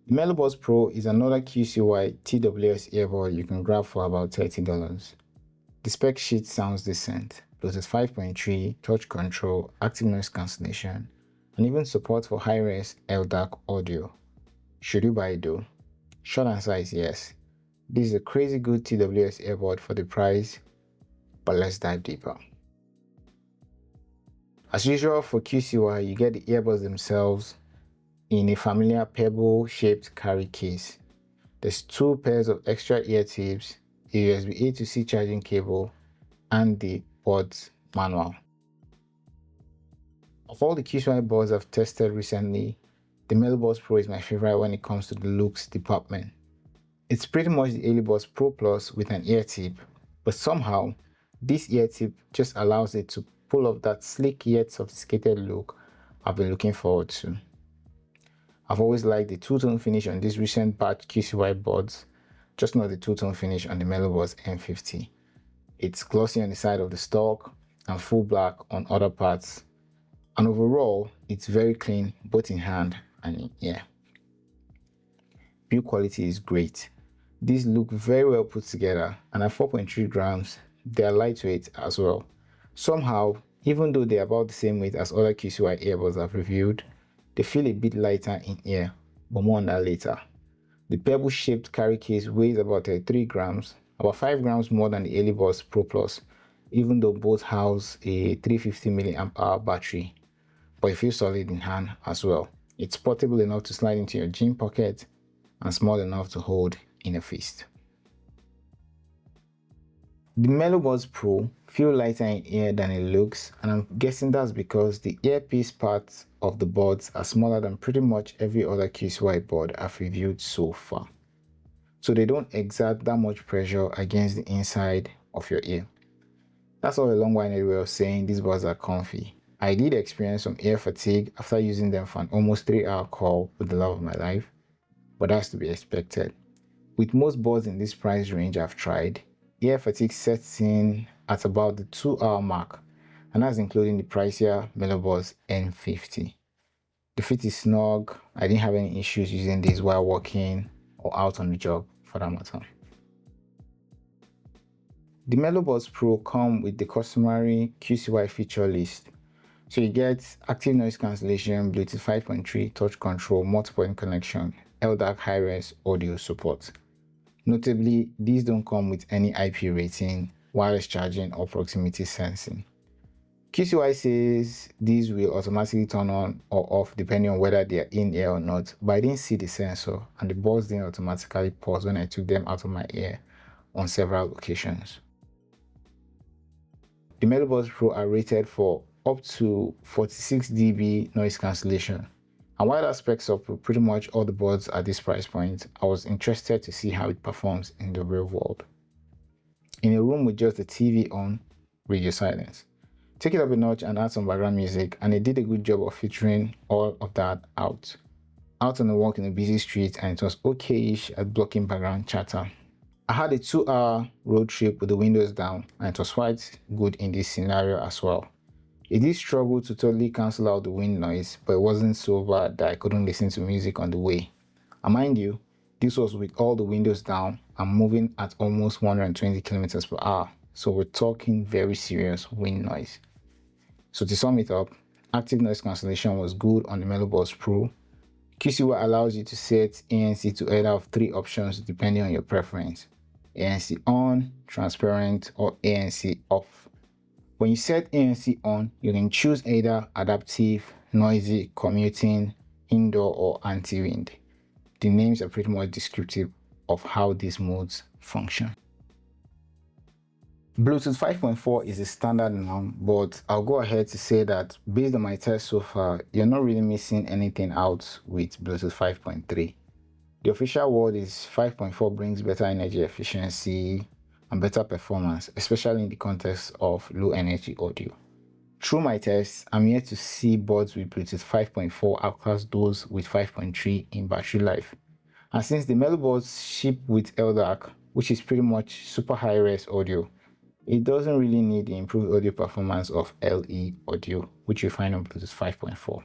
The Melobuds Pro is another QCY TWS earbud you can grab for about $30. The spec sheet sounds decent, Bluetooth 5.3, touch control, active noise cancellation, and even support for high-res LDAC audio. Should you buy it though? Short answer is yes. This is a crazy good TWS earbud for the price, but let's dive deeper. As usual for QCY, you get the earbuds themselves in a familiar pebble-shaped carry case. There's 2 pairs of extra ear tips, a USB A to C charging cable, and the buds manual. Of all the QCY buds I've tested recently, the Melobuds Pro is my favorite when it comes to the looks department. It's pretty much the Melobuds Pro Plus with an ear tip, but somehow this ear tip just allows it to pull off that sleek yet sophisticated look I've been looking forward to. I've always liked the two-tone finish on these recent batch QCY buds, just not the two-tone finish on the Melobuds M50. It's glossy on the side of the stalk and full black on other parts, and overall it's very clean both in hand and in ear. Build quality is great. These look very well put together, and at 4.3 grams they are lightweight as well. Somehow, even though they're about the same weight as other QCY earbuds I've reviewed, they feel a bit lighter in ear, but more on that later. The pebble-shaped carry case weighs about 3 grams, about 5 grams more than the Melobuds Pro Plus, even though both house a 350 mAh battery, but it feels solid in hand as well. It's portable enough to slide into your jean pocket and small enough to hold in a fist. The Melobuds Pro feel lighter in ear than it looks, and I'm guessing that's because the earpiece parts of the buds are smaller than pretty much every other QCY bud I've reviewed so far, so they don't exert that much pressure against the inside of your ear. That's all a long-winded way of saying these buds are comfy. I did experience some ear fatigue after using them for an almost 3-hour call with the love of my life, but that's to be expected. With most buds in this price range I've tried, ear fatigue sets in at about the 2-hour mark, and that's including the pricier Melobuds M50. The fit is snug. I didn't have any issues using these while walking or out on the job for that matter. The Melobuds Pro come with the customary QCY feature list. So you get active noise cancellation, Bluetooth 5.3, touch control, multi-point connection, LDAC high-res audio support. Notably, these don't come with any IP rating, wireless charging, or proximity sensing. QCY says these will automatically turn on or off depending on whether they are in ear or not, but I didn't see the sensor, and the buds didn't automatically pause when I took them out of my ear on several occasions. The Melobuds Pro are rated for up to 46 dB noise cancellation, and while that specs up with pretty much all the buds at this price point, I was interested to see how it performs in the real world. In a room with just the TV on, radio silence. Take it up a notch and add some background music, and it did a good job of filtering all of that out. Out on a walk in a busy street, and it was okay-ish at blocking background chatter. I had a 2-hour road trip with the windows down, and it was quite good in this scenario as well. It did struggle to totally cancel out the wind noise, but it wasn't so bad that I couldn't listen to music on the way. And mind you, this was with all the windows down and moving at almost 120 km per hour, so we're talking very serious wind noise. So to sum it up, active noise cancellation was good on the Melobuds Pro. QCY allows you to set ANC to either of 3 options depending on your preference: ANC on, transparent, or ANC off. When you set ANC on, you can choose either adaptive, noisy, commuting, indoor, or anti-wind. The names are pretty much descriptive of how these modes function. Bluetooth 5.4 is a standard now, but I'll go ahead to say that based on my test so far, you're not really missing anything out with Bluetooth 5.3. The official word is 5.4 brings better energy efficiency and better performance, especially in the context of low energy audio. Through my tests, I'm yet to see buds with Bluetooth 5.4 outclass those with 5.3 in battery life. And since the Melobuds ship with LDAC, which is pretty much super high-res audio, it doesn't really need the improved audio performance of LE audio, which you find on Bluetooth 5.4.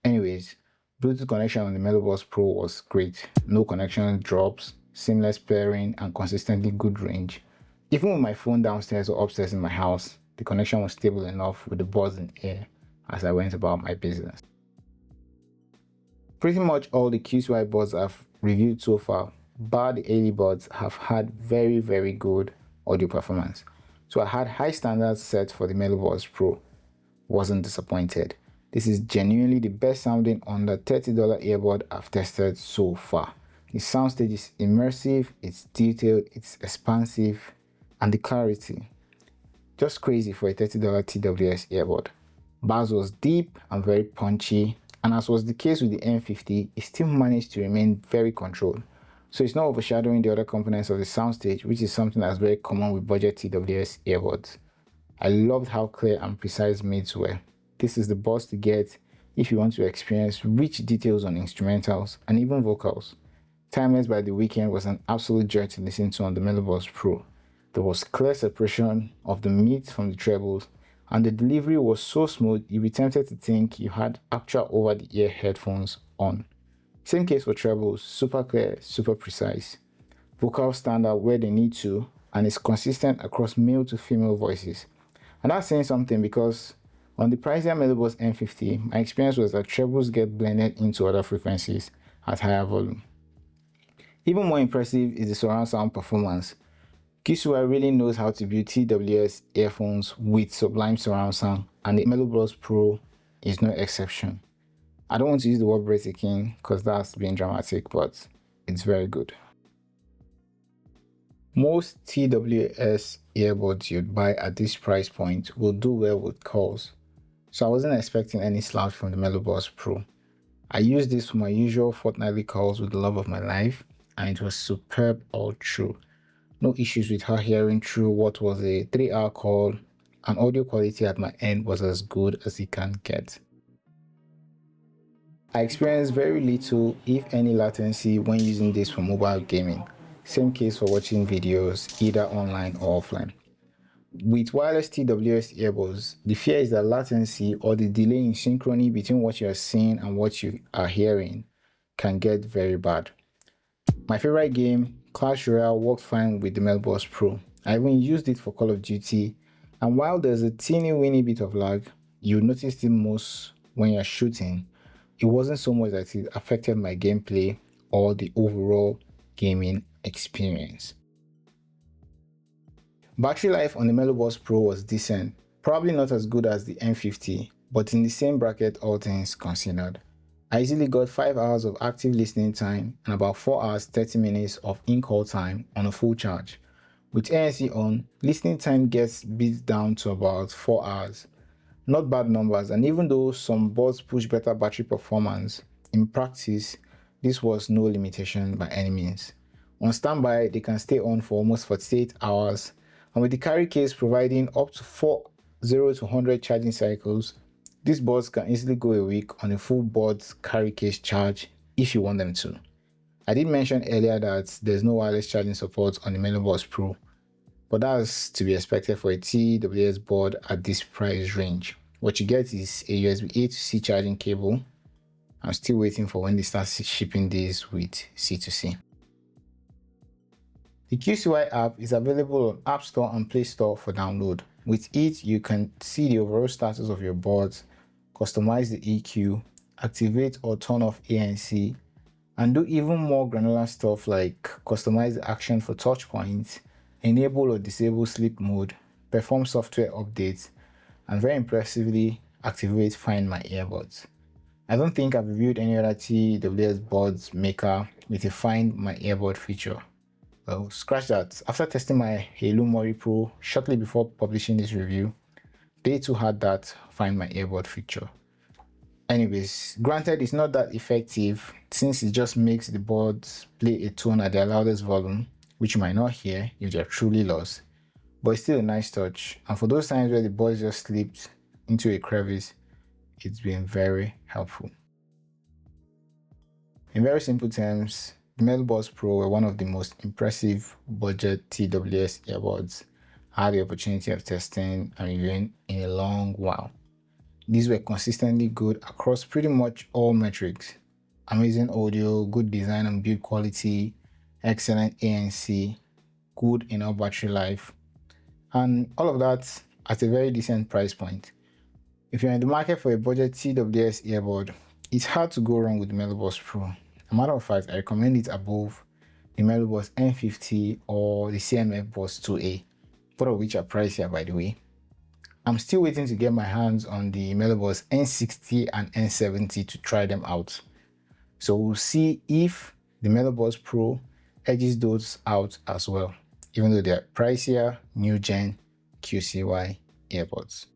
Anyways, Bluetooth connection on the Melobuds Pro was great. No connection drops, seamless pairing, and consistently good range. Even with my phone downstairs or upstairs in my house, the connection was stable enough with the buds in air as I went about my business. Pretty much all the QCY buds I've reviewed so far, bar the ALE buds, have had very good audio performance. So I had high standards set for the Melobuds Pro. Wasn't disappointed. This is genuinely the best sounding under $30 earbud I've tested so far. The soundstage is immersive, it's detailed, it's expansive, and the clarity, just crazy for a $30 TWS earbud. Bass was deep and very punchy, and as was the case with the M50, it still managed to remain very controlled. So it's not overshadowing the other components of the soundstage, which is something that's very common with budget TWS earbuds. I loved how clear and precise mids were. This is the buds to get if you want to experience rich details on instrumentals and even vocals. Timeless by the Weeknd was an absolute joy to listen to on the Melobuds Pro. There was clear separation of the mids from the trebles, and the delivery was so smooth you'd be tempted to think you had actual over-the-ear headphones on. Same case for trebles, super clear, super precise. Vocals stand out where they need to, and is consistent across male to female voices. And that's saying something because on the pricier Melobuds M50, my experience was that trebles get blended into other frequencies at higher volume. Even more impressive is the surround sound performance. QCY really knows how to build TWS earphones with sublime surround sound, and the Melobuds Pro is no exception. I don't want to use the word breathtaking because that's being dramatic, but it's very good. Most TWS earbuds you'd buy at this price point will do well with calls, so I wasn't expecting any slouch from the Melobuds Pro. I used this for my usual fortnightly calls with the love of my life, and it was superb all through. No issues with her hearing through what was a 3-hour call, and audio quality at my end was as good as it can get. I experienced very little, if any, latency when using this for mobile gaming. Same case for watching videos, either online or offline. With wireless TWS earbuds, the fear is that latency or the delay in synchrony between what you are seeing and what you are hearing can get very bad. My favorite game, Clash Royale, worked fine with the Melobuds Pro. I even used it for Call of Duty, and while there's a teeny bit of lag, you notice it most when you're shooting. It wasn't so much that it affected my gameplay or the overall gaming experience. Battery life on the Melobuds Pro was decent, probably not as good as the M50, but in the same bracket all things considered. I easily got 5 hours of active listening time and about 4 hours 30 minutes of in-call time on a full charge. With ANC on, listening time gets beat down to about 4 hours. Not bad numbers, and even though some buds push better battery performance, in practice, this was no limitation by any means. On standby, they can stay on for almost 48 hours, and with the carry case providing up to 0 to 100 charging cycles, these buds can easily go a week on a full buds carry case charge if you want them to. I did mention earlier that there's no wireless charging support on the Melobuds Pro, but that's to be expected for a TWS board at this price range. What you get is a USB A to C charging cable. I'm still waiting for when they start shipping these with C to C. The QCY app is available on App Store and Play Store for download. With it, you can see the overall status of your boards, customize the EQ, activate or turn off ANC, and do even more granular stuff like customize the action for touch points, enable or disable sleep mode, perform software updates, and very impressively activate Find My Earbuds. I don't think I've reviewed any other TWS buds maker with a Find My Earbud feature. Well, scratch that. After testing my Halo Mori Pro shortly before publishing this review, they too had that Find My Earbud feature. Anyways, granted it's not that effective since it just makes the buds play a tone at their loudest volume, which you might not hear if they're truly lost, but it's still a nice touch, and for those times where the buds just slipped into a crevice, it's been very helpful. In very simple terms, the Melobuds Pro were one of the most impressive budget TWS earbuds I had the opportunity of testing and reviewing in a long while. These were consistently good across pretty much all metrics. amazing audio, good design and build quality, excellent ANC, good enough battery life, and all of that at a very decent price point. If you're in the market for a budget TWS earbud, it's hard to go wrong with the Melobuds Pro. As a matter of fact, I recommend it above the Melobuds N50 or the CMF Buds 2A, both of which are pricier by the way. I'm still waiting to get my hands on the Melobuds N60 and N70 to try them out. So we'll see if the Melobuds Pro edges those out as well, even though they're pricier, new gen QCY earbuds.